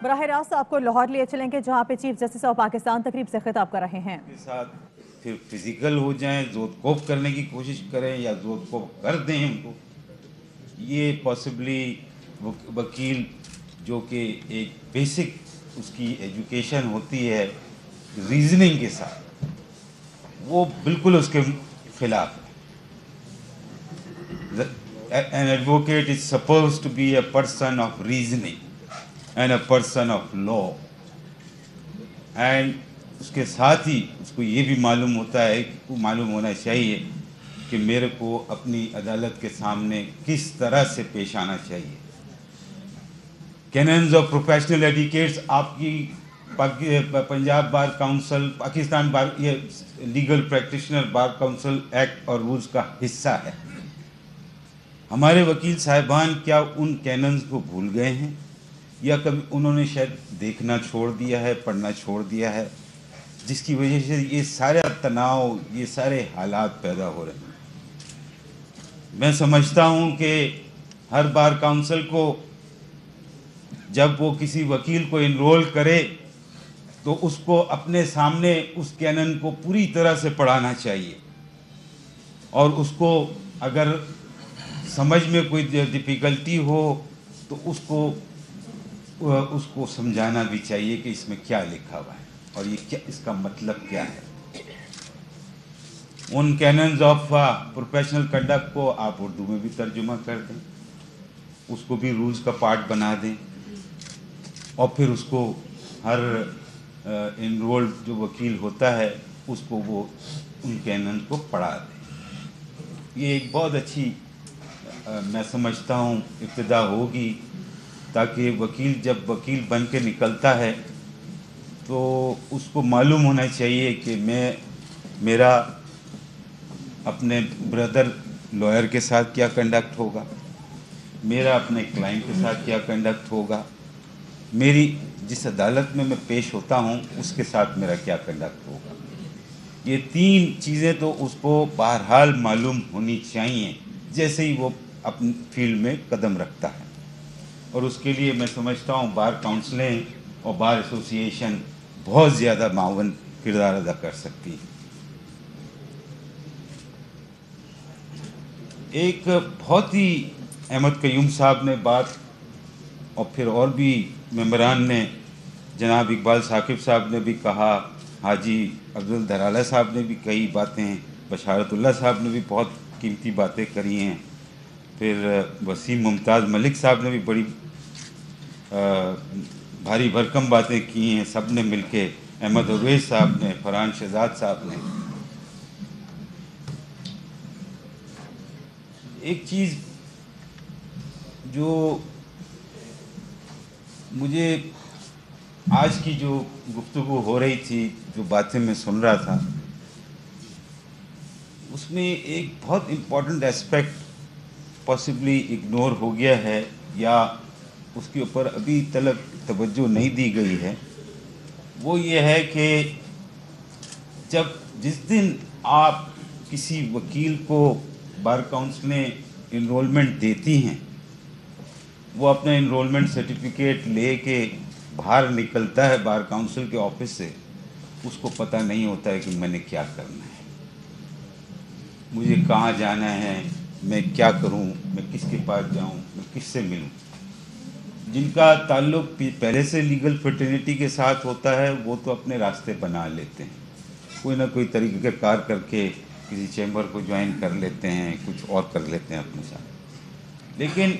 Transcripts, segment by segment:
براہ راست آپ کو لاہور لیے چلیں گے جہاں پہ چیف جسٹس آف پاکستان تقریب سے خطاب کر رہے ہیں. کے ساتھ پھر فزیکل ہو جائیں، زود کوپ کرنے کی کوشش کریں یا زود کوپ کر دیں ان کو. یہ پاسبلی وکیل جو کہ ایک بیسک اس کی ایجوکیشن ہوتی ہے ریزننگ کے ساتھ، وہ بالکل اس کے خلاف ہے. An advocate is supposed to be a person of reasoning and a person of law. And اس کے ساتھ ہی اس کو یہ بھی معلوم ہوتا ہے کہ معلوم ہونا چاہیے کہ میرے کو اپنی عدالت کے سامنے کس طرح سے پیش آنا چاہیے. کیننز آف پروفیشنل ایڈوکیٹس آپ کی پنجاب بار کونسل، پاکستان بار، یہ legal practitioner bar council act اور رولز کا حصہ ہے. ہمارے وکیل صاحبان کیا ان کیننز کو بھول گئے ہیں یا کبھی انہوں نے شاید دیکھنا چھوڑ دیا ہے، پڑھنا چھوڑ دیا ہے، جس کی وجہ سے یہ سارا تناؤ، یہ سارے حالات پیدا ہو رہے ہیں. میں سمجھتا ہوں کہ ہر بار کونسل کو جب وہ کسی وکیل کو انرول کرے تو اس کو اپنے سامنے اس کینن کو پوری طرح سے پڑھانا چاہیے، اور اس کو اگر سمجھ میں کوئی ڈیفیکلٹی ہو تو اس کو سمجھانا بھی چاہیے کہ اس میں کیا لکھا ہوا ہے اور یہ کیا، اس کا مطلب کیا ہے. ان کیننز آف پروفیشنل کنڈکٹ کو آپ اردو میں بھی ترجمہ کر دیں، اس کو بھی رولز کا پارٹ بنا دیں، اور پھر اس کو ہر انرولڈ جو وکیل ہوتا ہے اس کو وہ ان کینن کو پڑھا دیں. یہ ایک بہت اچھی میں سمجھتا ہوں ابتدا ہوگی، تاکہ وکیل جب وکیل بن کے نکلتا ہے تو اس کو معلوم ہونا چاہیے کہ میرا اپنے بردر لائر کے ساتھ کیا کنڈکٹ ہوگا، میرا اپنے کلائنٹ کے ساتھ کیا کنڈکٹ ہوگا، میری جس عدالت میں پیش ہوتا ہوں اس کے ساتھ میرا کیا کنڈکٹ ہوگا. یہ تین چیزیں تو اس کو بہرحال معلوم ہونی چاہیے جیسے ہی وہ اپنی فیلڈ میں قدم رکھتا ہے. اور اس کے لیے میں سمجھتا ہوں بار کاؤنسلیں اور بار ایسوسی ایشن بہت زیادہ معاون کردار ادا کر سکتی ہے. ایک بہت ہی احمد قیوم صاحب نے بات، اور پھر اور بھی ممبران نے، جناب اقبال ثاقب صاحب نے بھی کہا، حاجی افضل دھرالہ صاحب نے بھی کئی باتیں، بشارت اللہ صاحب نے بھی بہت قیمتی باتیں کری ہیں، پھر وسیم ممتاز ملک صاحب نے بھی بڑی بھاری بھرکم باتیں کی ہیں، سب نے مل کے، احمد اویس صاحب نے، فرحان شہزاد صاحب نے. ایک چیز جو مجھے آج کی جو گفتگو ہو رہی تھی، جو باتیں میں سن رہا تھا، اس میں ایک بہت امپورٹنٹ اسپیکٹ پاسبلی اگنور ہو گیا ہے یا اس کے اوپر ابھی تلک توجہ نہیں دی گئی ہے. وہ یہ ہے کہ جس دن آپ کسی وکیل کو بار کاؤنسل میں انرولمنٹ دیتی ہیں، وہ اپنا انرولمنٹ سرٹیفکیٹ لے کے باہر نکلتا ہے بار کاؤنسل کے آفس سے، اس کو پتہ نہیں ہوتا ہے کہ میں نے کیا کرنا ہے، مجھے کہاں جانا ہے، میں کیا کروں، میں کس کے پاس جاؤں، میں کس سے ملوں. جن کا تعلق پہلے سے لیگل فرٹرنیٹی کے ساتھ ہوتا ہے وہ تو اپنے راستے بنا لیتے ہیں، کوئی نہ کوئی طریقہ کار کر کے کسی چیمبر کو جوائن کر لیتے ہیں، کچھ اور کر لیتے ہیں اپنے ساتھ. لیکن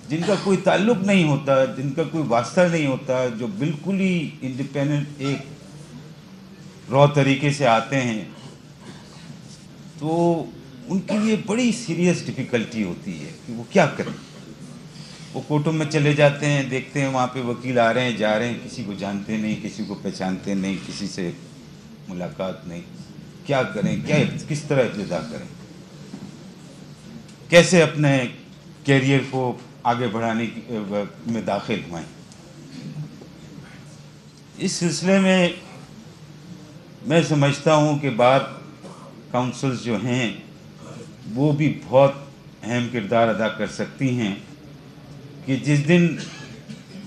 جن کا کوئی تعلق نہیں ہوتا، جن کا کوئی واسطہ نہیں ہوتا، جو بالکل ہی انڈیپینڈنٹ ایک را طریقے سے آتے ہیں، تو ان کے لیے بڑی سیریس ڈیفیکلٹی ہوتی ہے کہ وہ کیا کریں. وہ کورٹوں میں چلے جاتے ہیں، دیکھتے ہیں وہاں پہ وکیل آ رہے ہیں، جا رہے ہیں، کسی کو جانتے نہیں، کسی کو پہچانتے نہیں، کسی سے ملاقات نہیں. کیا کریں، کس طرح ابتدا کریں، کیسے اپنے کیریئر کو آگے بڑھانے میں داخل ہوئیں. اس سلسلے میں سمجھتا ہوں کہ بار کاؤنسلز جو ہیں وہ بھی بہت اہم کردار ادا کر سکتی ہیں کہ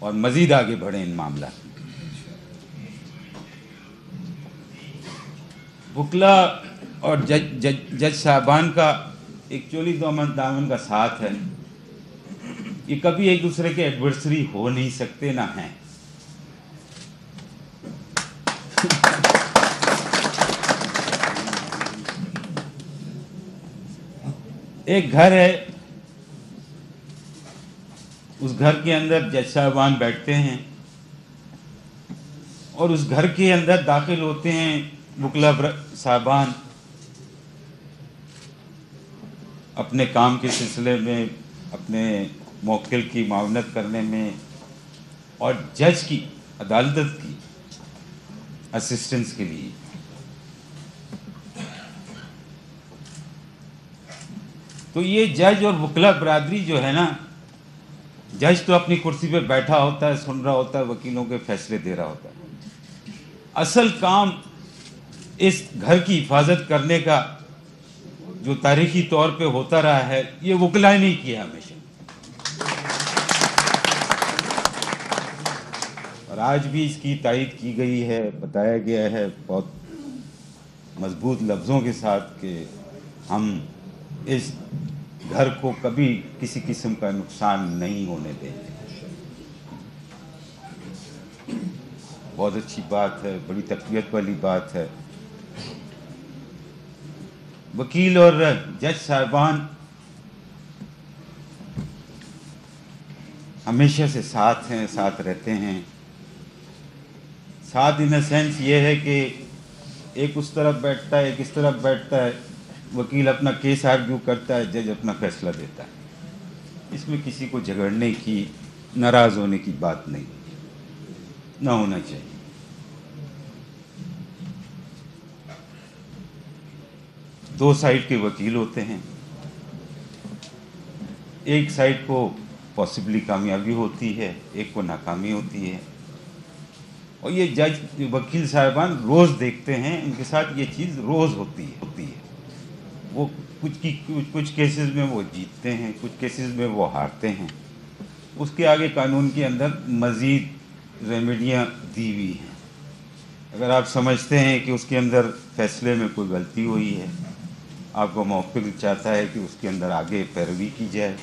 اور مزید آگے بڑھیں ان معاملات میں۔ وکلا اور جج صاحبان کا ایک چولی دامن کا ساتھ ہے، یہ کبھی ایک دوسرے کے ایڈورسری ہو نہیں سکتے، نہ ہیں۔ ایک گھر ہے، اس گھر کے اندر جج صاحبان بیٹھتے ہیں اور اس گھر کے اندر داخل ہوتے ہیں وکلا صاحبان اپنے کام کے سلسلے میں، اپنے موکل کی معاونت کرنے میں، اور جج کی، عدالت کی اسسٹنس کے لیے۔ تو یہ جج اور وکلا برادری جو ہے نا، جج تو اپنی کرسی پہ بیٹھا ہوتا ہے، سن رہا ہوتا ہے، وکیلوں کے فیصلے دے رہا ہوتا ہے۔ اصل کام اس گھر کی حفاظت کرنے کا جو تاریخی طور پہ ہوتا رہا ہے، یہ وکلا نے کیا ہمیشہ، اور آج بھی اس کی تائید کی گئی ہے، بتایا گیا ہے بہت مضبوط لفظوں کے ساتھ کہ ہم اس گھر کو کبھی کسی قسم کا نقصان نہیں ہونے دیں گے۔ بہت اچھی بات ہے، بڑی تقویت والی بات ہے۔ وکیل اور جج صاحبان ہمیشہ سے ساتھ ہیں، ساتھ رہتے ہیں۔ ساتھ ان سینس یہ ہے کہ ایک اس طرف بیٹھتا ہے، ایک اس طرف بیٹھتا ہے، وکیل اپنا کیس آرگیو کرتا ہے، جج اپنا فیصلہ دیتا ہے۔ اس میں کسی کو جھگڑنے کی، ناراض ہونے کی بات نہیں، نہ ہونا چاہیے۔ دو سائیڈ کے وکیل ہوتے ہیں، ایک سائیڈ کو پاسبلی کامیابی ہوتی ہے، ایک کو ناکامی ہوتی ہے، اور یہ جج وکیل صاحبان روز دیکھتے ہیں، ان کے ساتھ یہ چیز روز ہوتی ہے۔ وہ کچھ کیسز میں وہ جیتتے ہیں، کچھ کیسز میں وہ ہارتے ہیں، اس کے آگے قانون کے اندر مزید ریمیڈیاں دی ہوئی ہیں۔ اگر آپ سمجھتے ہیں کہ اس کے اندر فیصلے میں کوئی غلطی ہوئی ہے، آپ کا موکل چاہتا ہے کہ اس کے اندر آگے پیروی کی جائے،